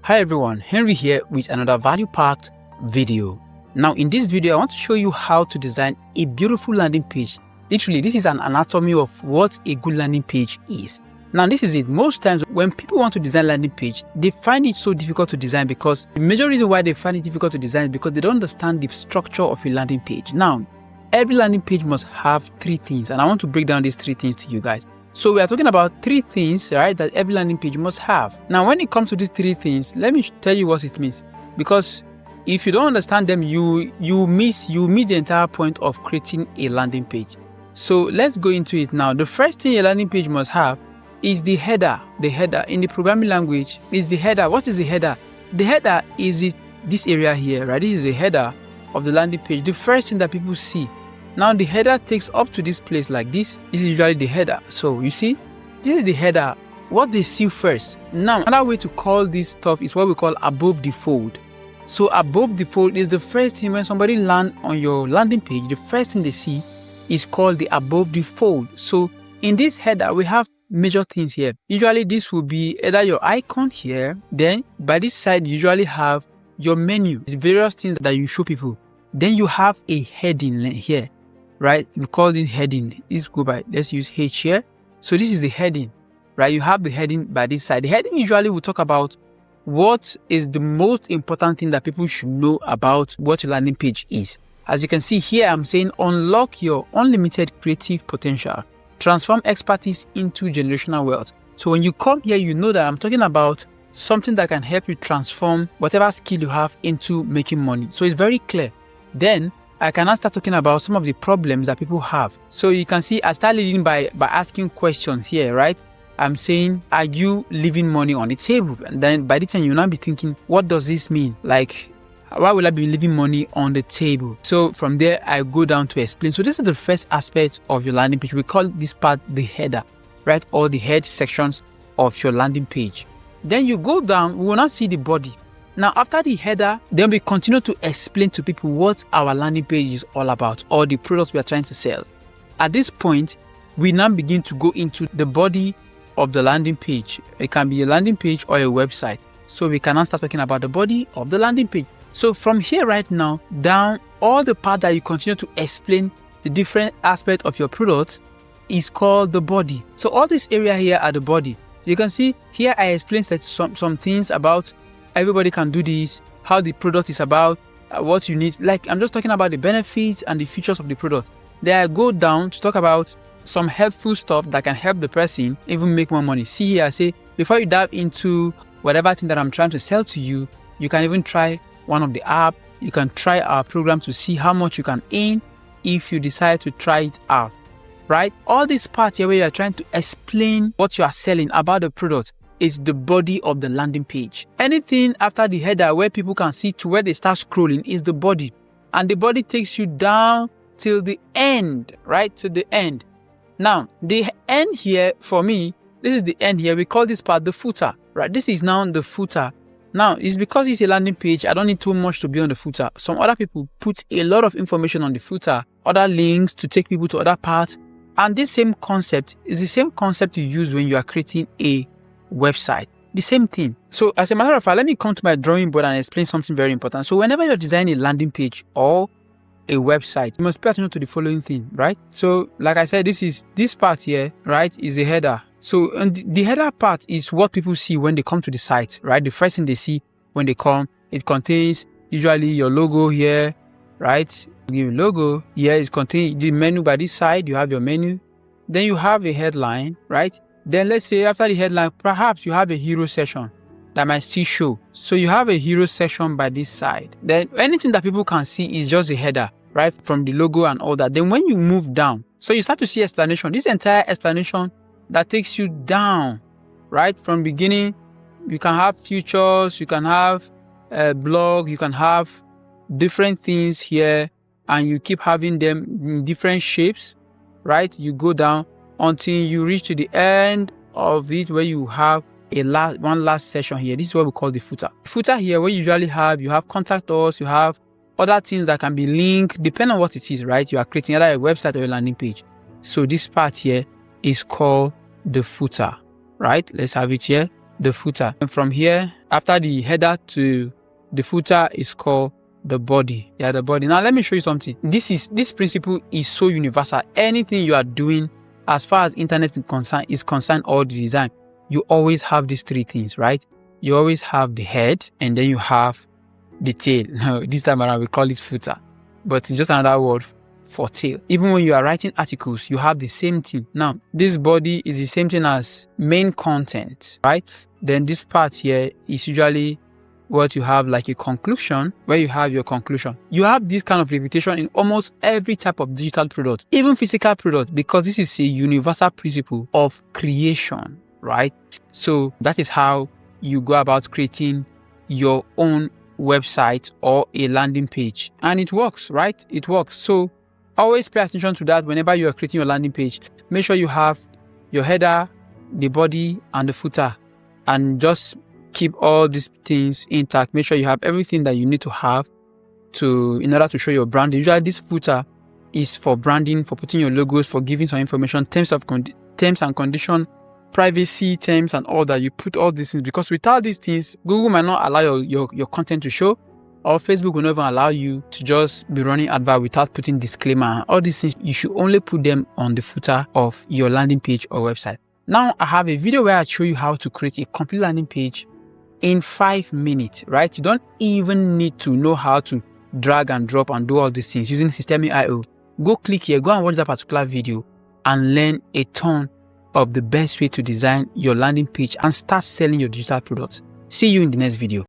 Hi everyone, Henry here with another value-packed video. Now in this video, I want to show you how to design a beautiful landing page. Literally, this is an anatomy of what a good landing page is. Now this is it. Most times when people want to design landing page, they find it so difficult to design because the major reason why they find it difficult to design is because they don't understand the structure of a landing page. Now, every landing page must have three things, and I want to break down these three things to you guys. So we are talking about three things, right, that every landing page must have. Now, when it comes to these three things, let me tell you what it means. Because if you don't understand them, you miss the entire point of creating a landing page. So let's go into it now. The first thing a landing page must have is the header. The header in the programming language is the header. What is the header? The header is this area here, right? This is the header of the landing page. The first thing that people see. Now the header takes up to this place like this. This is usually the header. So you see, this is the header, what they see first. Now, another way to call this stuff is what we call above the fold. So above the fold is the first thing when somebody lands on your landing page, the first thing they see is called the above the fold. So in this header, we have major things here. Usually this will be either your icon here, then by this side, you usually have your menu, the various things that you show people. Then you have a heading here. Right, we call it heading. Let's use H here. So this is the heading, right? You have the heading by this side. The heading usually will talk about what is the most important thing that people should know about what your landing page is. As you can see here, I'm saying unlock your unlimited creative potential, transform expertise into generational wealth. So when you come here, you know that I'm talking about something that can help you transform whatever skill you have into making money. So it's very clear. Then I can now start talking about some of the problems that people have. So you can see I start leading by asking questions here, right? I'm saying, are you leaving money on the table? And then by the time you'll now be thinking, what does this mean? Like, why will I be leaving money on the table? So from there, I go down to explain. So this is the first aspect of your landing page. We call this part the header, right? Or the head sections of your landing page. Then you go down, we will now see the body. Now, after the header, then we continue to explain to people what our landing page is all about or the products we are trying to sell. At this point, we now begin to go into the body of the landing page. It can be a landing page or a website. So we can now start talking about the body of the landing page. So from here right now, down all the part that you continue to explain the different aspects of your product is called the body. So all this area here are the body. You can see here I explained some things about everybody can do this, how the product is about, what you need. Like, I'm just talking about the benefits and the features of the product. Then I go down to talk about some helpful stuff that can help the person even make more money. See here, I say, before you dive into whatever thing that I'm trying to sell to you, you can even try one of the app. You can try our program to see how much you can earn if you decide to try it out, right? All this part here where you're trying to explain what you are selling about the product is the body of the landing page. Anything after the header where people can see to where they start scrolling is the body. And the body takes you down till the end, right? To the end. Now, the end here, for me, this is the end here. We call this part the footer, right? This is now the footer. Now, it's because it's a landing page, I don't need too much to be on the footer. Some other people put a lot of information on the footer, other links to take people to other parts. And this same concept is the same concept you use when you are creating a website. The same thing. So as a matter of fact, let me come to my drawing board and explain something very important. So whenever you're designing a landing page or a website, you must pay attention to the following thing, right? So like I said, this part here, right, is the header. So and the header part is what people see when they come to the site, right? The first thing they see when they come, it contains usually your logo here, right? Give a logo here. It contains the menu by this side. You have your menu. Then you have a headline, right? Then let's say after the headline, perhaps you have a hero section that might still show. So you have a hero section by this side. Then anything that people can see is just the header, right? From the logo and all that. Then when you move down, so you start to see explanation. This entire explanation that takes you down, right? From beginning, you can have features, you can have a blog, you can have different things here, and you keep having them in different shapes, right? You go down until you reach to the end of it where you have one last section here. This is what we call the footer. Footer here, where you usually you have contact us, you have other things that can be linked, depending on what it is, right? You are creating either a website or a landing page. So this part here is called the footer, right? Let's have it here. the footer. And from here, after the header to the footer is called the body. Yeah, the body. Now let me show you something. This principle is so universal. Anything you are doing as far as internet is concerned or the design, you always have these three things, right? You always have the head, and then you have the tail. No, this time around we call it footer, but it's just another word for tail. Even when you are writing articles, you have the same thing. Now, this body is the same thing as main content, right? Then this part here is usually what you have, like a conclusion, where you have your conclusion. You have this kind of repetition in almost every type of digital product, even physical product, because this is a universal principle of creation, right? So that is how you go about creating your own website or a landing page, and it works, right? It works. So always pay attention to that whenever you are creating your landing page. Make sure you have your header, the body, and the footer, and just keep all these things intact. Make sure you have everything that you need to have in order to show your brand. Usually this footer is for branding, for putting your logos, for giving some information, terms and condition, privacy terms, and all that. You put all these things, because without these things, Google might not allow your content to show, or Facebook will never allow you to just be running advert without putting disclaimer. All these things, you should only put them on the footer of your landing page or website. Now I have a video where I show you how to create a complete landing page in 5 minutes, right? You don't even need to know how to drag and drop and do all these things using Systeme.io. Go click here, go and watch that particular video and learn a ton of the best way to design your landing page and start selling your digital products. See you in the next video.